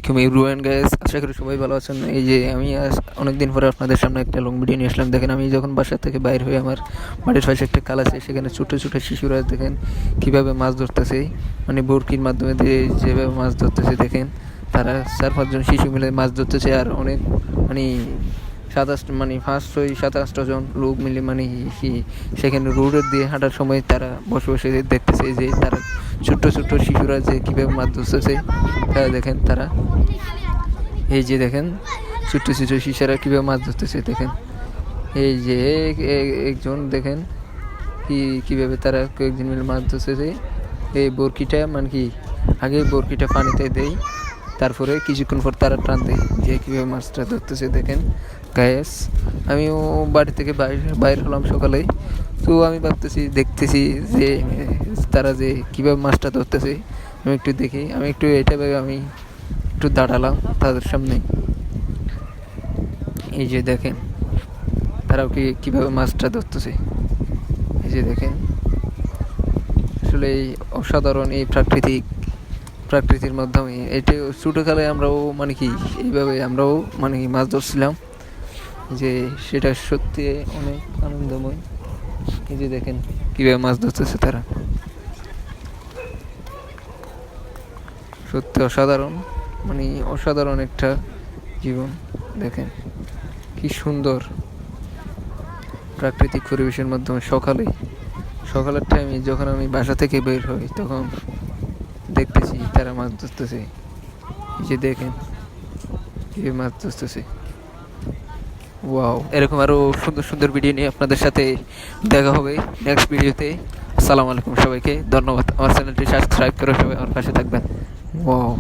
আলাইকুম everyone guys, আশা করি সবাই ভালো আছেন। এই যে আমি আজ অনেকদিন পরে আপনাদের সামনে একটা লং ভিডিও নিয়ে আসলাম। দেখেন, আমি যখন বাসা থেকে বাইর হয়ে আমার বাড়ির পাশে একটা খাল আছে, সেখানে ছোটো ছোটো শিশুরা দেখেন কীভাবে মাছ ধরতেছে, মানে বরকির মাধ্যমে দিয়ে যেভাবে মাছ ধরতেছে। দেখেন তারা 4-5 জন শিশু মিলে মাছ ধরতেছে, আর অনেক মানে 5-6-7-8 জন লোক মিলে মানে সেখানে রোডের দিয়ে হাঁটার সময় তারা বসে বসে দেখতেছে যে তারা ছোট্ট ছোট্ট শিশুরা যে কীভাবে মাছ ধরতেছে। তারা দেখেন, তারা এই যে দেখেন ছোট্ট ছোট্ট শিশুরা কীভাবে মাছ ধরতেছে। দেখেন এই যে একজন দেখেন কীভাবে তারা কয়েকজন মিলে মাছ ধরতেছে। এই বরকিটা মানে কি আগে বরকিটা পানিতে দেয়, তারপরে কিছুক্ষণ পর তারা টান দেয়, যে কীভাবে মাছটা ধরতেছে। দেখেন গায়েস, আমিও বাড়ি থেকে বাইর হলাম সকালে, তো আমি দেখতেছি যে তারা যে কীভাবে মাছটা ধরতেছে। আমি একটু দেখি, আমি একটু এটা ভেবে আমি একটু দাঁড়ালাম তাদের সামনে। এই যে দেখেন তারাও কীভাবে মাছটা ধরতেছে। এই যে দেখেন, আসলে এই অসাধারণ এই প্রাকৃতির মাধ্যমে এটা ছোটোকালে আমরাও মানে কি এইভাবে আমরাও মানে কি মাছ ধরছিলাম, যে সেটা সত্যি অনেক আনন্দময়। এই যে দেখেন কীভাবে মাছ ধরতেছে তারা, সত্যি অসাধারণ, মানে অসাধারণ একটা জীবন। দেখেন কি সুন্দর প্রাকৃতিক পরিবেশের মাধ্যমে সকালের টাইমে যখন আমি বাসা থেকে বের হই, তখন দেখতেছি তারা মাছ ধরতেছে। এই যে দেখেন কীভাবে মাছ ধরতেছে। ওয়াও, এরকম আরও সুন্দর সুন্দর ভিডিও নিয়ে আপনাদের সাথে দেখা হবে নেক্সট ভিডিওতে। আসসালামু আলাইকুম সবাইকে, ধন্যবাদ। আমার চ্যানেলটি সাবস্ক্রাইব করে সবাই আমার পাশে থাকবেন। ওয়াও।